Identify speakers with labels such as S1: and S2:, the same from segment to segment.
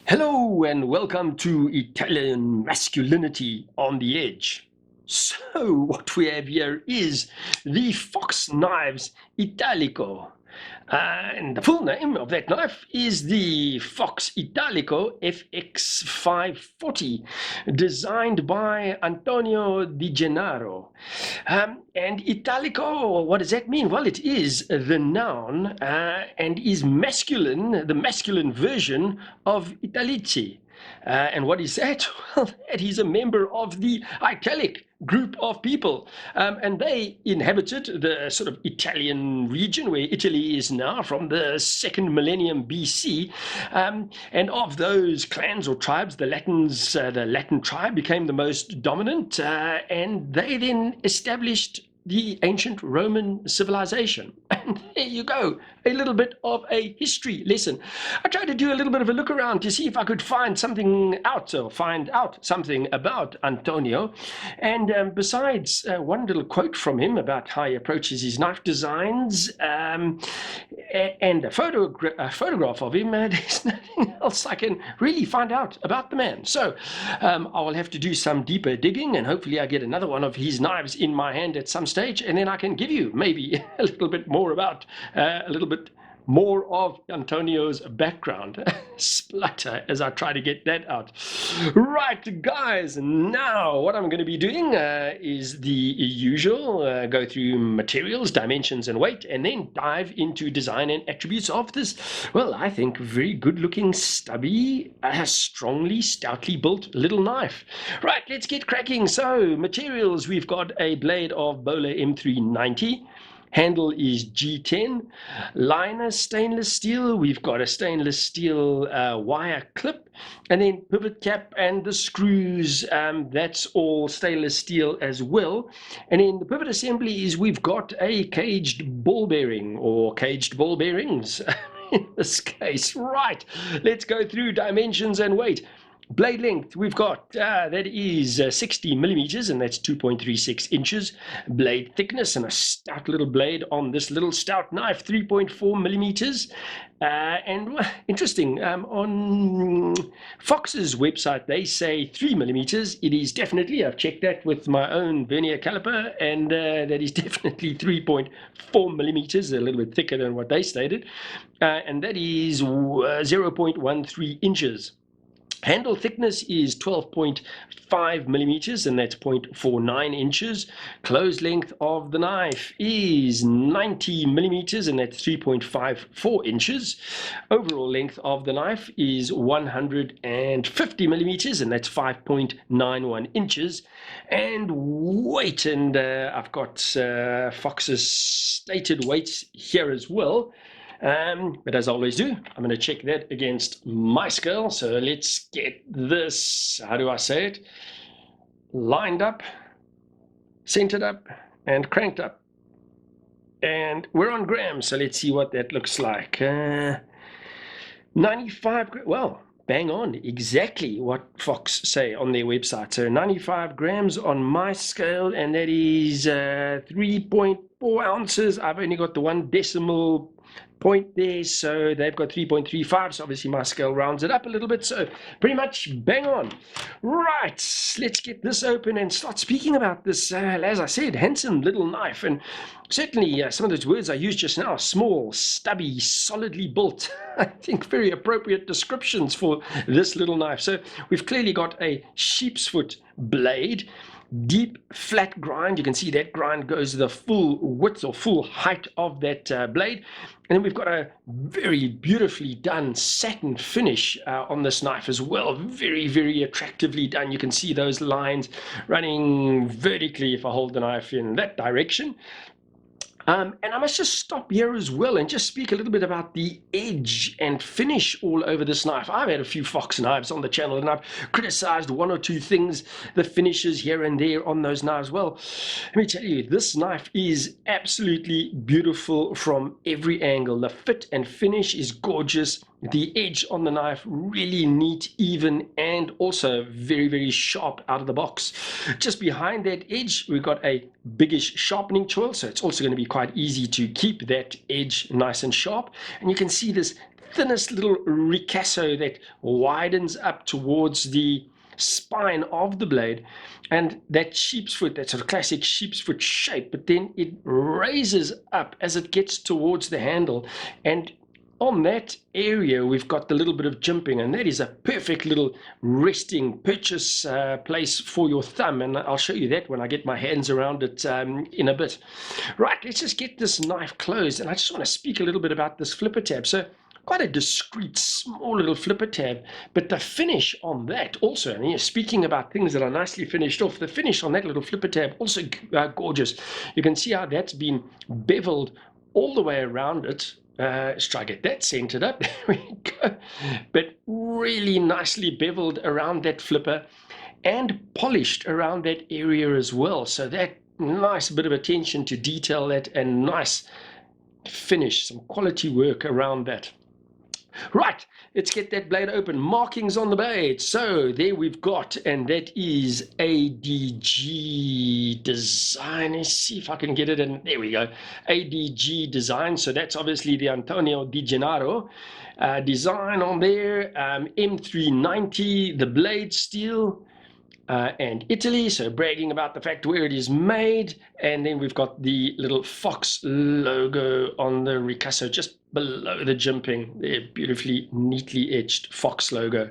S1: Hello and welcome to Italian Masculinity on the Edge. So, what we have here is the Fox Knives Italico. And the full name of that knife is the Fox Italico FX540, designed by Antonio Di Gennaro. And Italico, what does that mean? Well, it is the noun and is masculine, the masculine version of italici. And what is that? Well, that he's a member of the italic group of people. And they inhabited the sort of Italian region where Italy is now from the second millennium BC. And of those clans or tribes, the Latin tribe became the most dominant, and they then established the ancient Roman civilization. And there you go, a little bit of a history lesson. I tried to do a little bit of a look around to see if I could find something out, or find out something about Antonio. And besides one little quote from him about how he approaches his knife designs, and a photograph of him, there's nothing else I can really find out about the man. So I will have to do some deeper digging, and hopefully I get another one of his knives in my hand at some stage, and then I can give you maybe a little bit more about a little bit more of Antonio's background. Splutter as I try to get that out. Right, guys, now what I'm going to be doing is the usual, go through materials, dimensions, and weight, and then dive into design and attributes of this, well, I think very good-looking, stubby, strongly, stoutly built little knife. Right, let's get cracking. So, materials, we've got a blade of Bowler M390. Handle is G10. Liner, stainless steel. We've got a stainless steel wire clip. And then pivot cap and the screws, that's all stainless steel as well. And in the pivot assembly is we've got a caged ball bearing, or caged ball bearings in this case. Right, let's go through dimensions and weight. Blade length, we've got, that is 60 millimeters, and that's 2.36 inches. Blade thickness, and a stout little blade on this little stout knife, 3.4 millimeters. And interesting, on Fox's website, they say 3 millimeters. It is definitely, I've checked that with my own vernier caliper, and that is definitely 3.4 millimeters, a little bit thicker than what they stated. And that is 0.13 inches. Handle thickness is 12.5 millimeters, and that's 0.49 inches. Close length of the knife is 90 millimeters, and that's 3.54 inches. Overall length of the knife is 150 millimeters, and that's 5.91 inches. And weight, and I've got Fox's stated weights here as well. But as I always do, I'm going to check that against my scale. So let's get this, how do I say it, lined up, centered up, and cranked up. And we're on grams, so let's see what that looks like. 95, well, bang on, exactly what Fox say on their website. So 95 grams on my scale, and that is 3.4 ounces. I've only got the 1 decimal point there, so they've got 3.35, so obviously my scale rounds it up a little bit, so pretty much bang on. Right, let's get this open and start speaking about this, as I said, handsome little knife. And certainly some of those words I used just now, small, stubby, solidly built, I think very appropriate descriptions for this little knife. So we've clearly got a sheep's foot blade, deep flat grind. You can see that grind goes the full width or full height of that blade. And then we've got a very beautifully done satin finish on this knife as well. Very, very attractively done. You can see those lines running vertically if I hold the knife in that direction. And I must just stop here as well and just speak a little bit about the edge and finish all over this knife. I've had a few Fox knives on the channel, and I've criticized one or two things, the finishes here and there on those knives. Well, let me tell you, this knife is absolutely beautiful from every angle. The fit and finish is gorgeous. The edge on the knife really neat, even, and also very, very sharp out of the box. Just behind that edge, we've got a biggish sharpening choil, so it's also going to be quite easy to keep that edge nice and sharp. And you can see this thinnest little ricasso that widens up towards the spine of the blade, and that sheep's foot, that sort of classic sheep's foot shape, but then it raises up as it gets towards the handle, and on that area we've got the little bit of jimping, and that is a perfect little resting purchase place for your thumb, and I'll show you that when I get my hands around it in a bit. Right, let's just get this knife closed, and I just want to speak a little bit about this flipper tab. So quite a discreet, small little flipper tab, but the finish on that also, and you're speaking about things that are nicely finished off, the finish on that little flipper tab also gorgeous. You can see how that's been beveled all the way around it. Let's try to get that centered up. There we go. But really nicely beveled around that flipper and polished around that area as well. So that nice bit of attention to detail, that, and nice finish, some quality work around that. Right, let's get that blade open. Markings on the blade. So there we've got, and that is ADG design. Let's see if I can get it in. There we go. ADG design. So that's obviously the Antonio Di Gennaro design on there. M390, the blade steel. And Italy, so bragging about the fact where it is made. And then we've got the little fox logo on the ricasso just below the jimping. There, beautifully, neatly etched fox logo.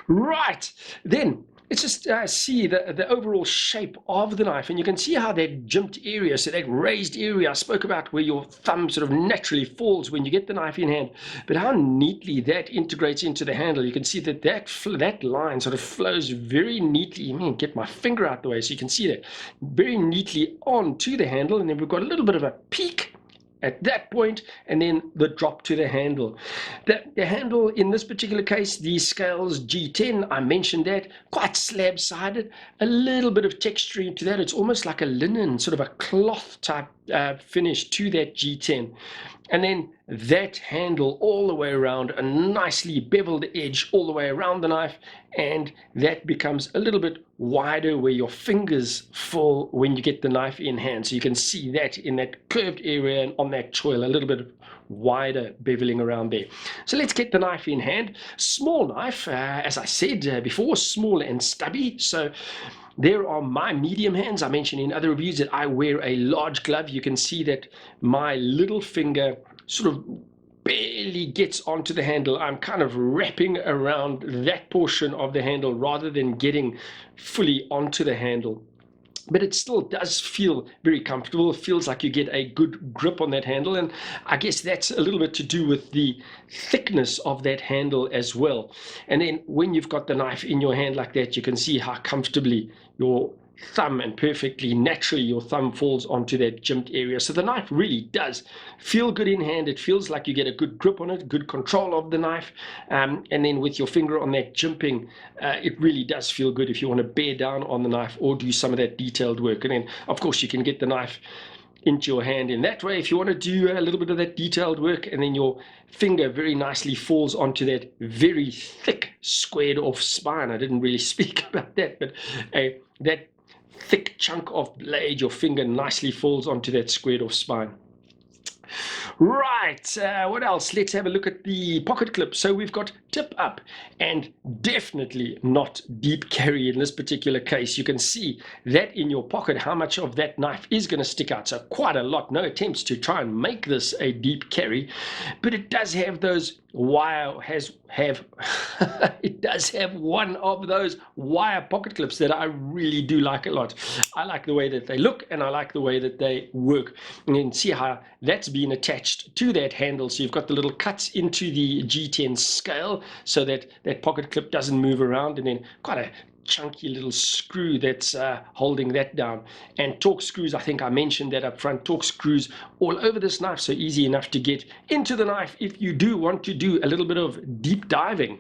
S1: Right, then let's just see the overall shape of the knife, and you can see how that jimped area, so that raised area I spoke about where your thumb sort of naturally falls when you get the knife in hand, but how neatly that integrates into the handle. You can see that that line sort of flows very neatly. I mean, get my finger out the way so you can see that very neatly onto the handle, and then we've got a little bit of a peak at that point, and then the drop to the handle. The handle in this particular case, the scales G10, I mentioned that, quite slab-sided, a little bit of texture to that. It's almost like a linen, sort of a cloth type finish to that G10. And then that handle all the way around, a nicely beveled edge all the way around the knife, and that becomes a little bit wider where your fingers fall when you get the knife in hand. So you can see that in that curved area and on that choil, a little bit wider beveling around there. So let's get the knife in hand. Small knife, as I said before, small and stubby. So there are my medium hands. I mentioned in other reviews that I wear a large glove. You can see that my little finger sort of barely gets onto the handle. I'm kind of wrapping around that portion of the handle rather than getting fully onto the handle. But it still does feel very comfortable. It feels like you get a good grip on that handle, and I guess that's a little bit to do with the thickness of that handle as well. And then when you've got the knife in your hand like that, you can see how comfortably your thumb and perfectly naturally your thumb falls onto that jimped area. So the knife really does feel good in hand. It feels like you get a good grip on it, good control of the knife, and then with your finger on that jimping, it really does feel good if you want to bear down on the knife or do some of that detailed work. And then of course you can get the knife into your hand in that way if you want to do a little bit of that detailed work, and then your finger very nicely falls onto that very thick squared off spine. I didn't really speak about that, but that thick chunk of blade, your finger nicely falls onto that squared off spine. Right, what else? Let's have a look at the pocket clip. So we've got tip up and definitely not deep carry in this particular case. You can see that in your pocket how much of that knife is going to stick out. So quite a lot. No attempts to try and make this a deep carry, but it does have those it does have one of those wire pocket clips that I really do like a lot. I like the way that they look, and I like the way that they work. And you can see how that's been attached to that handle. So you've got the little cuts into the G10 scale so that that pocket clip doesn't move around, and then quite a chunky little screw that's holding that down. And torque screws, I think I mentioned that up front, torque screws all over this knife, so easy enough to get into the knife if you do want to do a little bit of deep diving.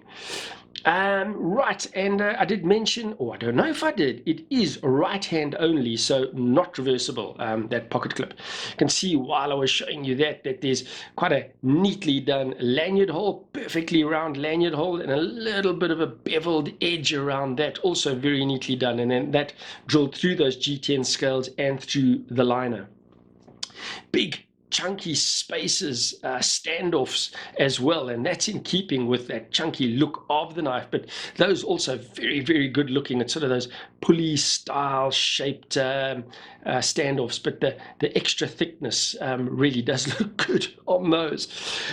S1: Right, and I did mention, or I don't know if I did, it is right hand only, so not reversible, that pocket clip. You can see while I was showing you that there's quite a neatly done lanyard hole, perfectly round lanyard hole, and a little bit of a beveled edge around that, also very neatly done, and then that drilled through those G10 scales and through the liner. Big chunky spaces, standoffs as well, and that's in keeping with that chunky look of the knife. But those also very, very good looking. It's sort of those pulley style shaped standoffs, but the extra thickness really does look good on those.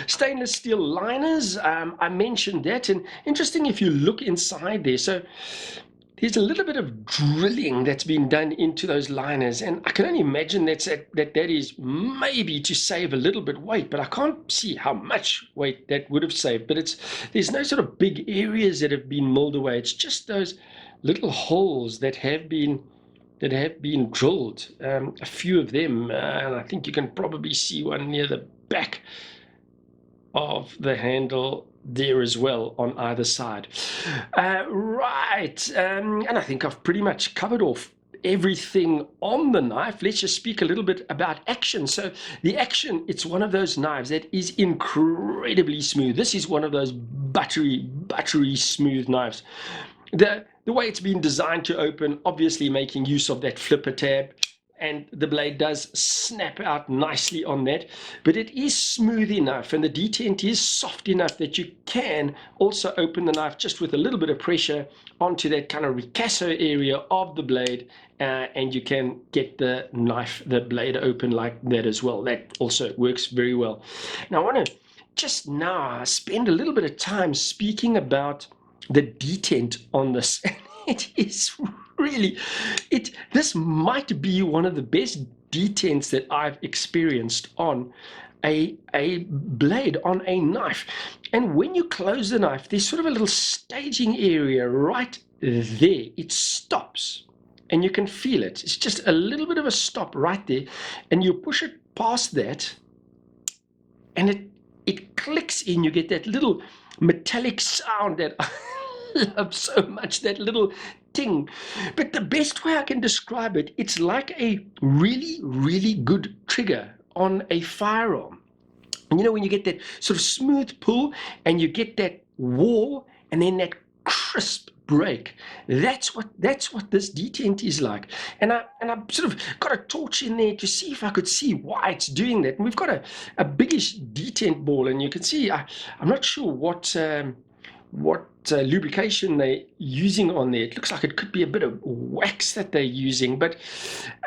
S1: Stainless steel liners, I mentioned that, and interesting if you look inside there. So there's a little bit of drilling that's been done into those liners, and I can only imagine that is maybe to save a little bit weight, but I can't see how much weight that would have saved. But there's no sort of big areas that have been milled away. It's just those little holes that have been drilled, a few of them, and I think you can probably see one near the back of the handle there as well on either side. Right, and I think I've pretty much covered off everything on the knife. Let's just speak a little bit about action. So the action, it's one of those knives that is incredibly smooth. This is one of those buttery smooth knives. The way it's been designed to open, obviously making use of that flipper tab, and the blade does snap out nicely on that, but it is smooth enough, and the detent is soft enough that you can also open the knife just with a little bit of pressure onto that kind of ricasso area of the blade, and you can get the blade open like that as well. That also works very well. Now I want to just now spend a little bit of time speaking about the detent on this. It is really, this might be one of the best detents that I've experienced on a blade, on a knife. And when you close the knife, there's sort of a little staging area right there. It stops, and you can feel it. It's just a little bit of a stop right there, and you push it past that, and it clicks in. You get that little metallic sound that I love so much, that little ting. But the best way I can describe it, it's like a really, really good trigger on a firearm. And you know, when you get that sort of smooth pull and you get that wall and then that crisp break, that's what this detent is like. And I sort of got a torch in there to see if I could see why it's doing that. And we've got a biggish detent ball, and you can see I'm not sure what lubrication they're using on there. It looks like it could be a bit of wax that they're using, but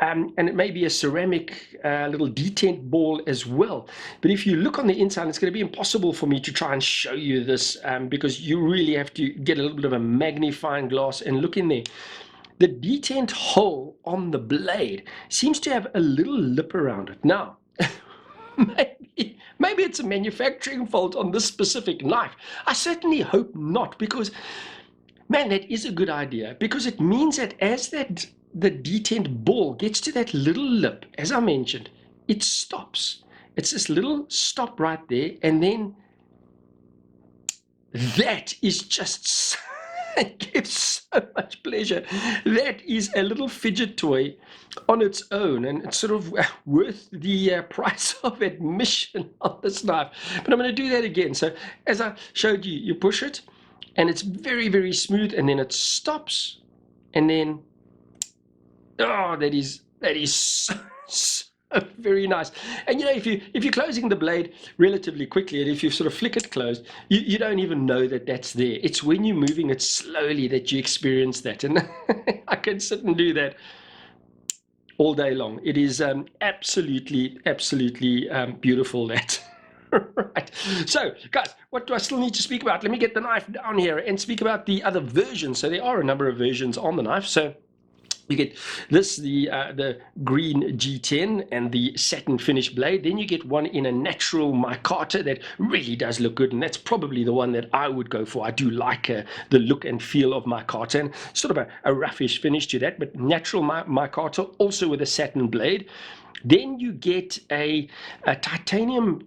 S1: and it may be a ceramic little detent ball as well. But if you look on the inside, it's going to be impossible for me to try and show you this, because you really have to get a little bit of a magnifying glass and look in there. The detent hole on the blade seems to have a little lip around it. Now, maybe it's a manufacturing fault on this specific knife. I certainly hope not, because, man, that is a good idea, because it means that as the detent ball gets to that little lip, as I mentioned, it stops. It's this little stop right there, and then that is just it gives so much pleasure. That is a little fidget toy on its own, and it's sort of worth the price of admission on this knife. But I'm going to do that again. So as I showed you, you push it, and it's very, very smooth, and then it stops, and then, oh, that is so very nice. And you know, if you're closing the blade relatively quickly, and if you sort of flick it closed, you don't even know that that's there. It's when you're moving it slowly that you experience that, and I can sit and do that all day long. It is absolutely beautiful, that. Right. So, guys, what do I still need to speak about? Let me get the knife down here and speak about the other versions. So there are a number of versions on the knife. So you get this, the green G10 and the satin finish blade. Then you get one in a natural micarta that really does look good, and that's probably the one that I would go for. I do like the look and feel of micarta, and sort of a roughish finish to that, but natural micarta, also with a satin blade. Then you get a titanium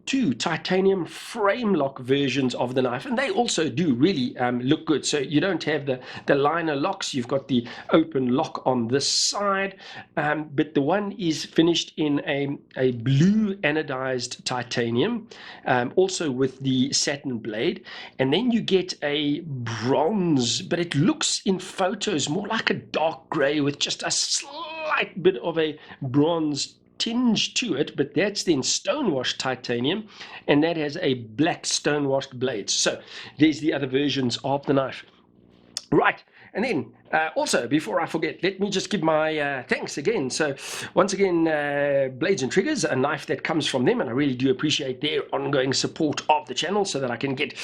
S1: frame lock versions of the knife, and they also do really look good. So you don't have the liner locks, you've got the open lock on this side, but the one is finished in a blue anodized titanium, also with the satin blade. And then you get a bronze, but it looks in photos more like a dark gray with just a slight bit of a bronze tinge to it, but that's then stonewashed titanium, and that has a black stonewashed blade. So there's the other versions of the knife. Right, and then also, before I forget, let me just give my thanks again. So once again, Blades and Triggers, a knife that comes from them, and I really do appreciate their ongoing support of the channel so that I can get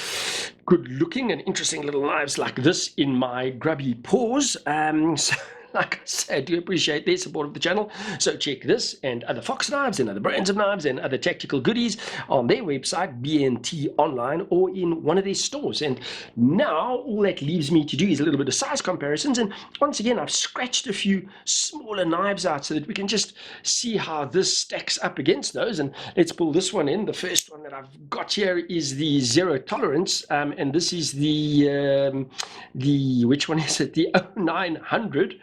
S1: good looking and interesting little knives like this in my grubby paws. So, like I say, I do appreciate their support of the channel. So check this and other Fox knives and other brands of knives and other tactical goodies on their website, BNT Online, or in one of their stores. And now all that leaves me to do is a little bit of size comparisons. And once again, I've scratched a few smaller knives out so that we can just see how this stacks up against those. And let's pull this one in. The first one that I've got here is the zero tolerance, and this is the which one is it? The 0900.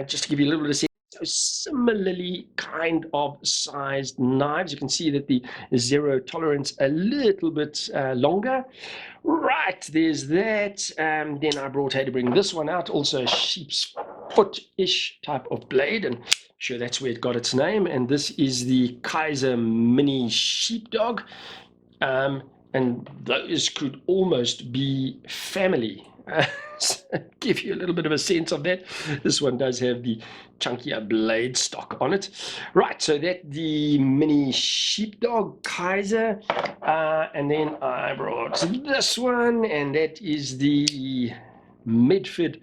S1: Just to give you a little bit of sense. So similarly kind of sized knives. You can see that the zero tolerance a little bit longer. Right, there's that. Then I had to bring this one out, also a sheep's foot-ish type of blade, and I'm sure that's where it got its name. And this is the Kaiser Mini Sheepdog, and those could almost be family. Give you a little bit of a sense of that. This one does have the chunkier blade stock on it. Right, so that the Mini Sheepdog Kaiser, and then I brought this one, and that is the Medford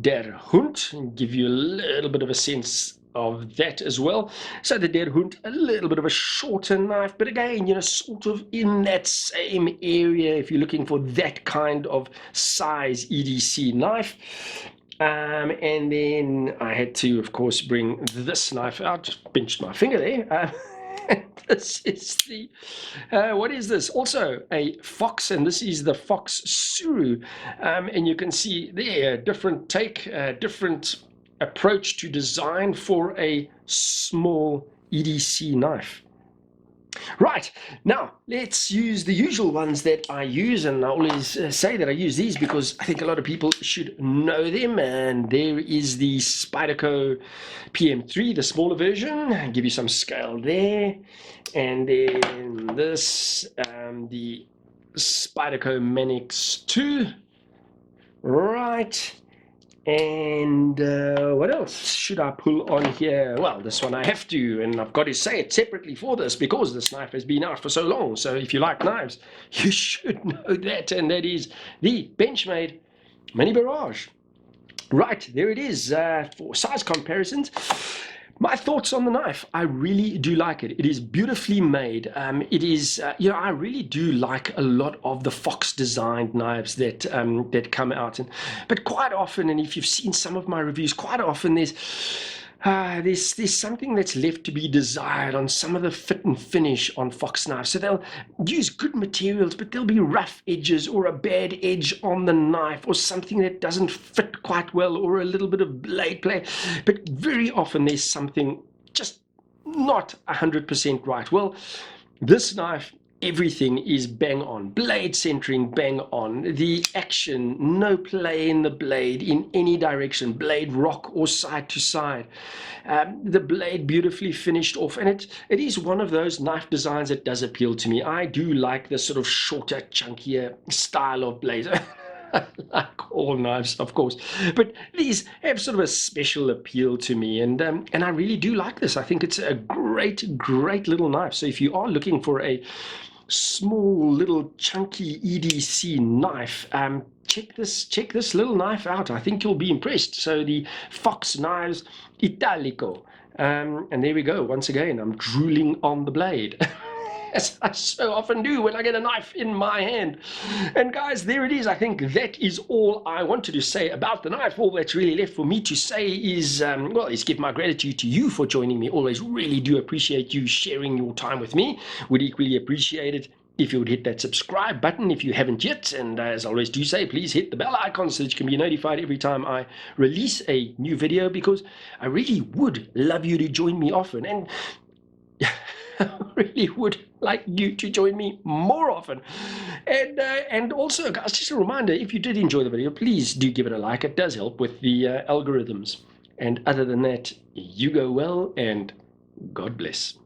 S1: Der Hund, and give you a little bit of a sense of that as well. So the Der Hund, a little bit of a shorter knife, but again, you know, sort of in that same area if you're looking for that kind of size EDC knife. And then I had to, of course, bring this knife out. Just pinched my finger there. This is the, what is this? Also a Fox, and this is the Fox Suru. And you can see there, different take, different approach to design for a small EDC knife. Right, now let's use the usual ones that I use, and I always say that I use these because I think a lot of people should know them. And there is the Spyderco PM3, the smaller version. I'll give you some scale there. And then this, the Spyderco Manix 2. Right. And what else should I pull on here? Well, this one I have to, and I've got to say it separately for this because this knife has been out for so long. So if you like knives, you should know that, and that is the Benchmade Mini Barrage. Right, there it is for size comparisons. My thoughts on the knife, I really do like it. It is beautifully made. It is, you know, I really do like a lot of the Fox designed knives that come out. But quite often, and if you've seen some of my reviews, quite often there's something that's left to be desired on some of the fit and finish on Fox knives. So they'll use good materials, but there'll be rough edges or a bad edge on the knife or something that doesn't fit quite well or a little bit of blade play. But very often there's something just not 100% right. Well, this knife, everything is bang on. Blade centering, bang on. The action, no play in the blade in any direction. Blade rock or side to side. The blade beautifully finished off. And it is one of those knife designs that does appeal to me. I do like the sort of shorter, chunkier style of blades. Like all knives, of course, but these have sort of a special appeal to me, and I really do like this. I think it's a great little knife. So if you are looking for a small little chunky EDC knife, check this little knife out. I think you'll be impressed. So the Fox Knives Italico, and there we go. Once again, I'm drooling on the blade. As I so often do when I get a knife in my hand. And guys, there it is. I think that is all I wanted to say about the knife. All that's really left for me to say is, is give my gratitude to you for joining me. Always really do appreciate you sharing your time with me. Would equally appreciate it if you would hit that subscribe button if you haven't yet. And as I always do say, please hit the bell icon so that you can be notified every time I release a new video, because I really would love you to join me often. And I really would like you to join me more often. And also, guys, just a reminder, if you did enjoy the video, please do give it a like. It does help with the algorithms. And other than that, you go well and God bless.